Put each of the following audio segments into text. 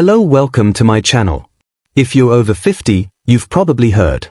Hello, welcome to my channel. If you're over 50, you've probably heard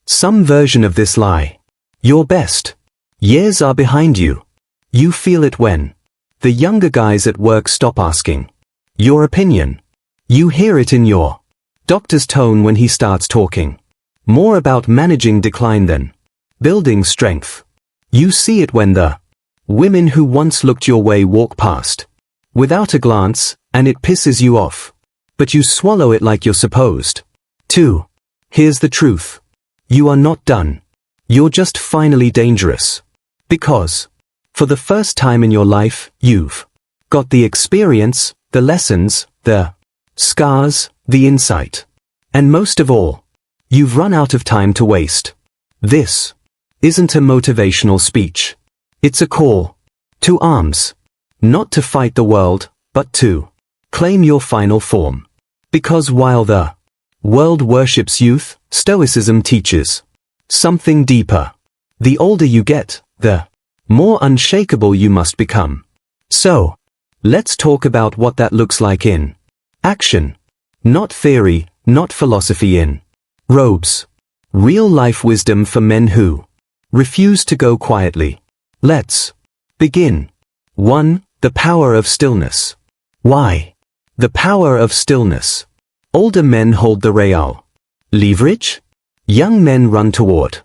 some version of this lie. Your best years are behind you. You feel it when the younger guys at work stop asking your opinion. You hear it in your doctor's tone when he starts talking more about managing decline than building strength. You see it when the women who once looked your way walk past without a glance, and it pisses you off. But you swallow it like you're supposed to. Here's the truth. You are not done. You're just finally dangerous. Because for the first time in your life, you've got the experience, the lessons, the scars, the insight. And most of all, you've run out of time to waste. This isn't a motivational speech. It's a call to arms. Not to fight the world, but to claim your final form. Because while the world worships youth, Stoicism teaches something deeper. The older you get, the more unshakable you must become. So, let's talk about what that looks like in action. Not theory, not philosophy in robes. Real-life wisdom for men who refuse to go quietly. Let's begin. 1. The power of stillness. Why? The power of stillness. Older men hold the real leverage. Young men run toward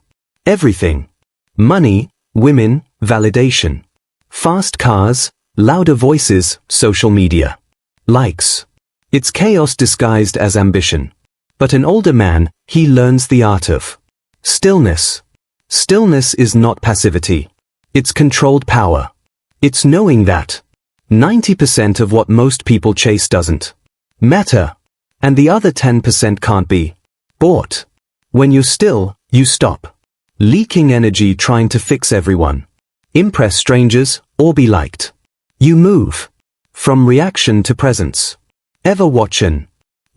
everything. Money, women, validation. Fast cars, louder voices, social media. Likes. It's chaos disguised as ambition. But an older man, he learns the art of stillness. Stillness is not passivity. It's controlled power. It's knowing that 90% of what most people chase doesn't matter, and the other 10% can't be bought. When you're still, you stop leaking energy trying to fix everyone, impress strangers, or be liked. You move from reaction to presence. Ever watch an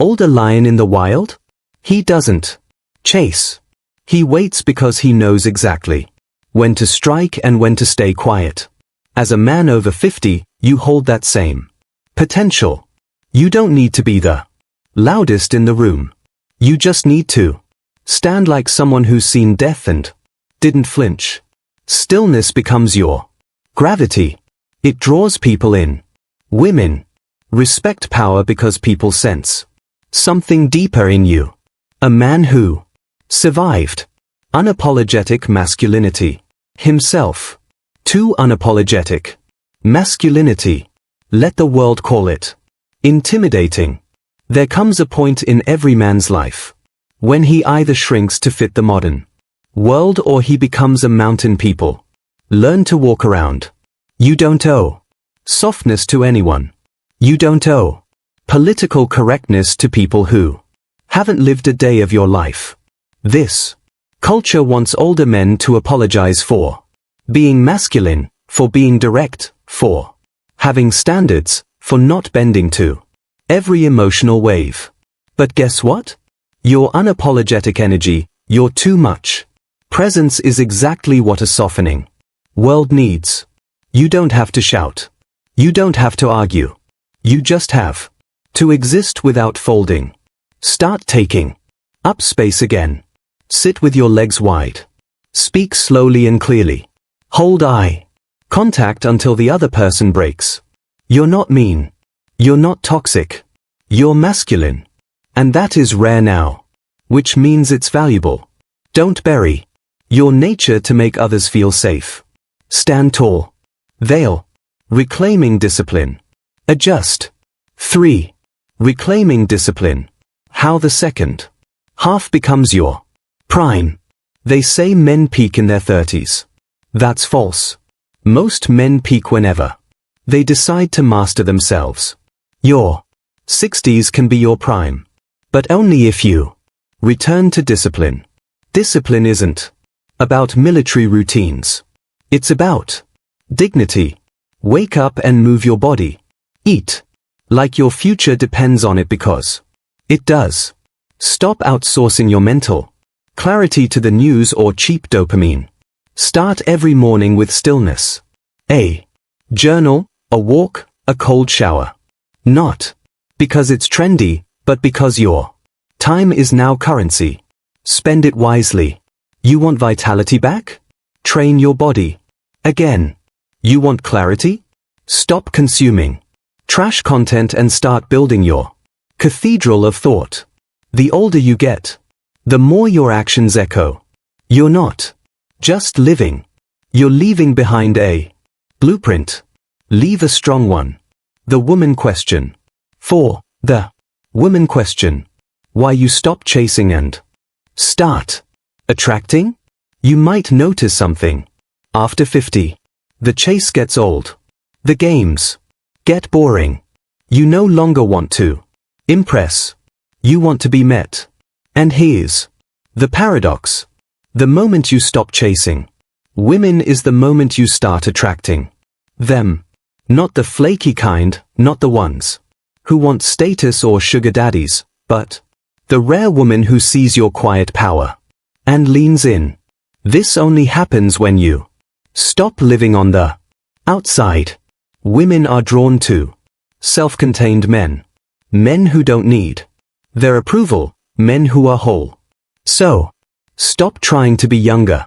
older lion in the wild? He doesn't chase. He waits because he knows exactly when to strike and when to stay quiet. As a man over 50, you hold that same potential. You don't need to be the loudest in the room. You just need to stand like someone who's seen death and didn't flinch. Stillness becomes your gravity. It draws people in. Women respect power because people sense something deeper in you. A man who survived unapologetic masculinity himself. Too unapologetic masculinity. Let the world call it intimidating. There comes a point in every man's life when he either shrinks to fit the modern world or he becomes a mountain people. Learn to walk around. You don't owe softness to anyone. You don't owe political correctness to people who haven't lived a day of your life. This culture wants older men to apologize for being masculine, for being direct, for having standards, for not bending to every emotional wave. But guess what? Your unapologetic energy, your too much presence is exactly what a softening world needs. You don't have to shout. You don't have to argue. You just have to exist without folding. Start taking up space again. Sit with your legs wide. Speak slowly and clearly. Hold eye contact until the other person breaks. You're not mean. You're not toxic. You're masculine. And that is rare now. Which means it's valuable. Don't bury your nature to make others feel safe. Stand tall. Veil. Reclaiming discipline. Adjust. 3. Reclaiming discipline. How the second half becomes your prime. They say men peak in their 30s. That's false. Most men peak whenever they decide to master themselves. Your 60s can be your prime. But only if you return to discipline. Discipline isn't about military routines. It's about dignity. Wake up and move your body. Eat like your future depends on it because it does. Stop outsourcing your mental clarity to the news or cheap dopamine. Start every morning with stillness. A journal, a walk, a cold shower. Not because it's trendy, but because your time is now currency. Spend it wisely. You want vitality back? Train your body. Again. You want clarity? Stop consuming trash content and start building your cathedral of thought. The older you get, the more your actions echo. You're not just living. You're leaving behind a blueprint. Leave a strong one. The woman question. 4. The woman question. Why you stop chasing and start attracting? You might notice something. After 50, the chase gets old. The games get boring. You no longer want to impress. You want to be met. And here's the paradox. The moment you stop chasing women is the moment you start attracting them. Not the flaky kind, not the ones who want status or sugar daddies, but the rare woman who sees your quiet power and leans in. This only happens when you stop living on the outside. Women are drawn to self-contained men. Men who don't need their approval. Men who are whole. So, stop trying to be younger.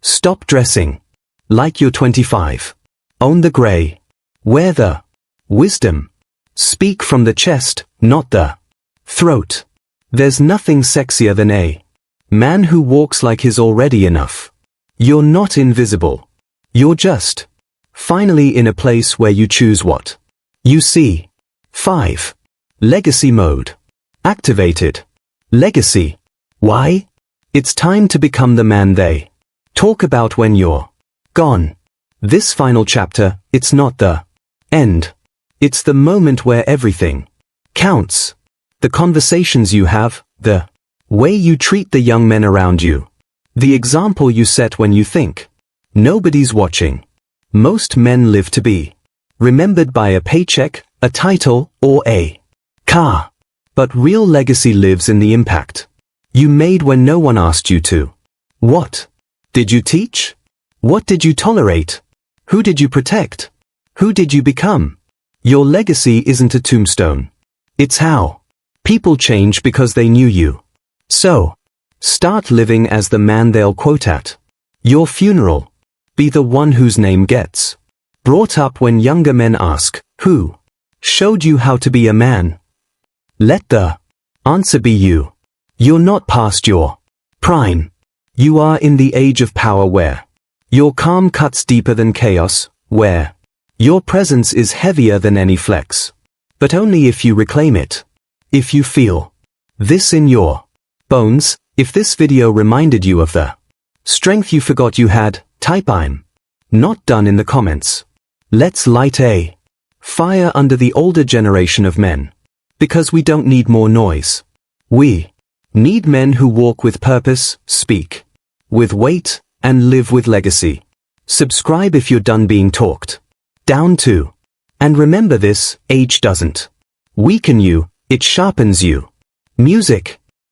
Stop dressing like you're 25. Own the gray. Wear the wisdom. Speak from the chest, not the throat. There's nothing sexier than a man who walks like he's already enough. You're not invisible. You're just finally in a place where you choose what you see. 5. Legacy mode. Activated. Legacy. Why? It's time to become the man they talk about when you're gone. This final chapter, it's not the end. It's the moment where everything counts. The conversations you have, the way you treat the young men around you, the example you set when you think nobody's watching. Most men live to be remembered by a paycheck, a title, or a car. But real legacy lives in the impact you made when no one asked you to. What did you teach? What did you tolerate? Who did you protect? Who did you become? Your legacy isn't a tombstone. It's how people change because they knew you. So, start living as the man they'll quote at your funeral. Be the one whose name gets brought up when younger men ask, who showed you how to be a man? Let the answer be you. You're not past your prime. You are in the age of power where your calm cuts deeper than chaos, where your presence is heavier than any flex. But only if you reclaim it. If you feel this in your bones. If this video reminded you of the strength you forgot you had, type I'm not done in the comments. Let's light a fire under the older generation of men. Because we don't need more noise. We need men who walk with purpose, speak with weight, and live with legacy. Subscribe if you're done being talked down to. And remember this, age doesn't weaken you, it sharpens you. Music.